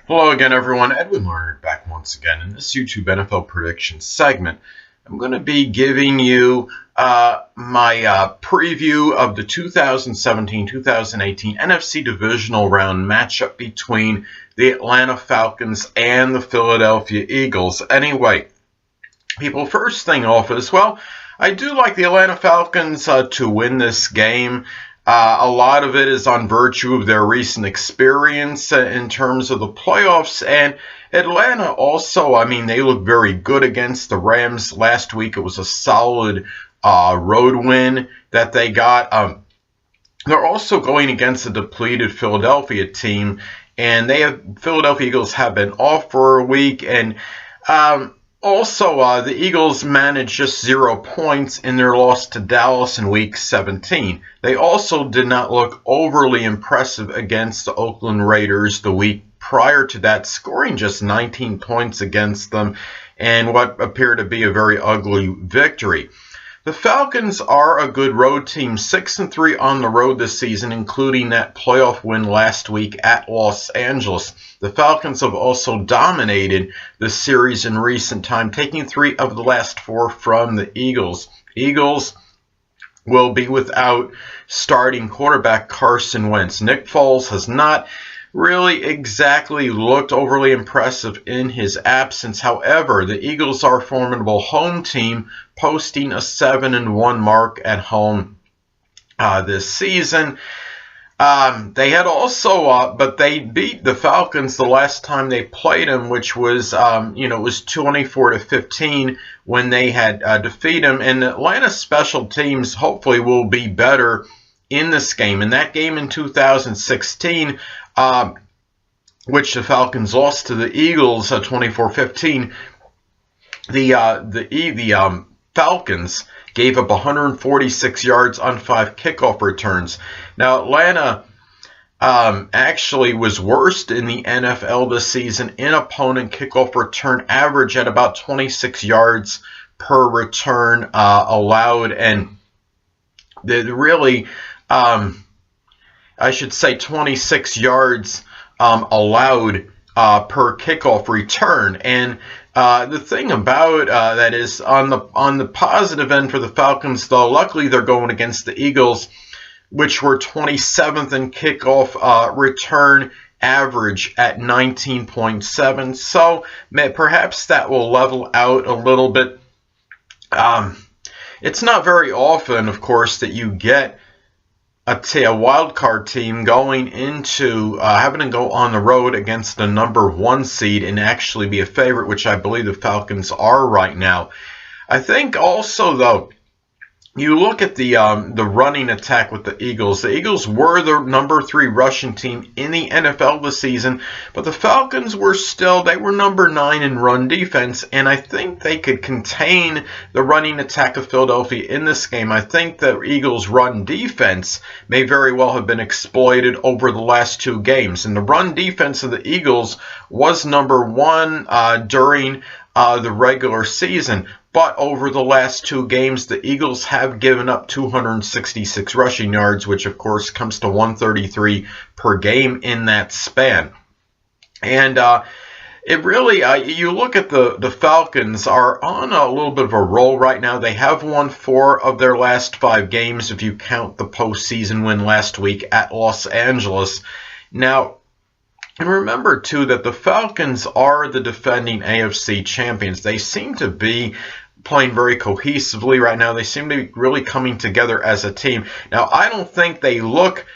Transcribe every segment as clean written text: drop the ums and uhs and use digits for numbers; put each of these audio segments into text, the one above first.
Hello again, everyone. Edwin Learnard back once again in this YouTube NFL prediction segment. I'm going to be giving you my preview of the 2017-2018 NFC Divisional round matchup between the Atlanta Falcons and the Philadelphia Eagles. Anyway, people, first thing off is, well, I do like the Atlanta Falcons to win this game. A lot of it is on virtue of their recent experience in terms of the playoffs. And Atlanta also, I mean, they look very good against the Rams last week. It was a solid road win that they got. They're also going against a depleted Philadelphia team. And Philadelphia Eagles have been off for a week. And also, the Eagles managed just 0 points in their loss to Dallas in Week 17. They also did not look overly impressive against the Oakland Raiders the week prior to that, scoring just 19 points against them and what appeared to be a very ugly victory. The Falcons are a good road team, 6-3 on the road this season, including that playoff win last week at Los Angeles. The Falcons have also dominated the series in recent time, taking 3 of the last 4 from the Eagles. Eagles will be without starting quarterback Carson Wentz. Nick Foles has not really exactly looked overly impressive in his absence. However, the Eagles are a formidable home team, posting a 7-1 mark at home this season. They had also, but they beat the Falcons the last time they played them, which was, it was 24-15 when they had defeated them. And Atlanta special teams hopefully will be better in this game. In that game in 2016, which the Falcons lost to the Eagles 24-15, the Falcons gave up 146 yards on 5 kickoff returns. Now, Atlanta actually was worst in the NFL this season in opponent kickoff return average at about 26 yards per return allowed, and they really, I should say 26 yards allowed per kickoff return. And the thing about that is, on the positive end for the Falcons, though, luckily they're going against the Eagles, which were 27th in kickoff return average at 19.7. So perhaps that will level out a little bit. It's not very often, of course, that you get a wild card team going into having to go on the road against the number 1 seed and actually be a favorite, which I believe the Falcons are right now. I think also, though, you look at the running attack with the Eagles. The Eagles were the number 3 rushing team in the NFL this season, but the Falcons were number 9 in run defense, and I think they could contain the running attack of Philadelphia in this game. I think the Eagles' run defense may very well have been exploited over the last 2 games, and the run defense of the Eagles was number 1 during the regular season. But over the last 2 games, the Eagles have given up 266 rushing yards, which of course comes to 133 per game in that span. And it really, you look at the Falcons are on a little bit of a roll right now. They have won 4 of their last 5 games, if you count the postseason win last week at Los Angeles. Now, and remember, too, that the Falcons are the defending AFC champions. They seem to be playing very cohesively right now. They seem to be really coming together as a team. Now, I don't think they look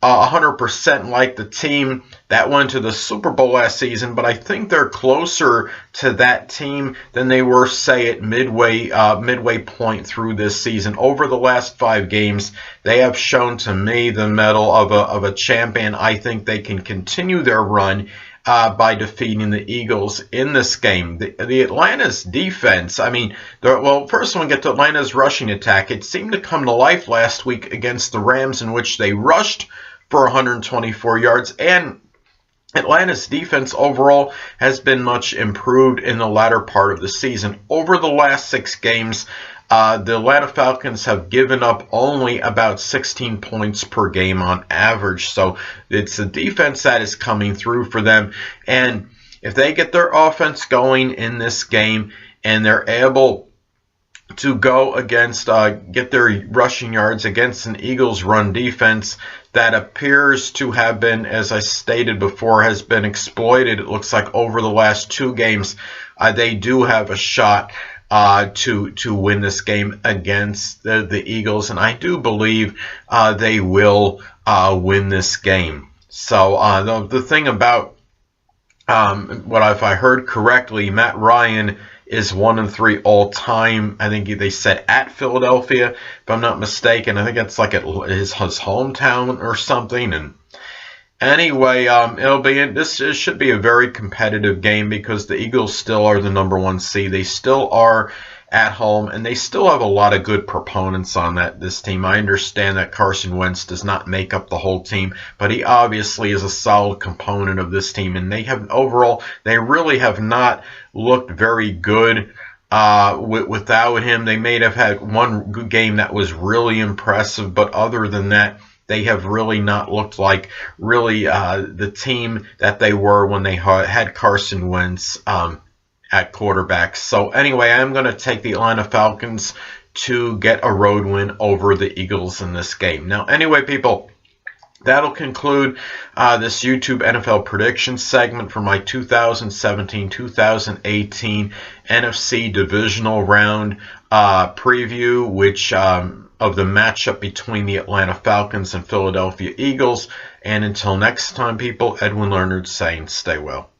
100% like the team that went to the Super Bowl last season, but I think they're closer to that team than they were, say, at midway point through this season. Over the last 5 games, they have shown to me the mettle of a champion. I think they can continue their run by defeating the Eagles in this game. The Atlanta's defense, I mean, first when we get to Atlanta's rushing attack, it seemed to come to life last week against the Rams, in which they rushed for 124 yards, and Atlanta's defense overall has been much improved in the latter part of the season. Over the last 6 games, The Atlanta Falcons have given up only about 16 points per game on average. So it's a defense that is coming through for them. And if they get their offense going in this game and they're able to go against, get their rushing yards against an Eagles run defense that appears to have been, as I stated before, has been exploited. It looks like over the last 2 games, they do have a shot to win this game against the Eagles, and I do believe they will win this game. So the thing about if I heard correctly, Matt Ryan is 1-3 all time. I think they said at Philadelphia, if I'm not mistaken. I think it's like at his hometown or something. And anyway, this should be a very competitive game because the Eagles still are the #1 seed. They still are at home, and they still have a lot of good proponents on this team. I understand that Carson Wentz does not make up the whole team, but he obviously is a solid component of this team, and they really have not looked very good without him. They may have had one good game that was really impressive, but other than that, they have really not looked like the team that they were when they had Carson Wentz at quarterback. So anyway, I'm going to take the Atlanta Falcons to get a road win over the Eagles in this game. Now, anyway, people, that'll conclude this YouTube NFL prediction segment for my 2017-2018 NFC Divisional Round preview, which of the matchup between the Atlanta Falcons and Philadelphia Eagles. And until next time, people, Edwin Learnard saying stay well.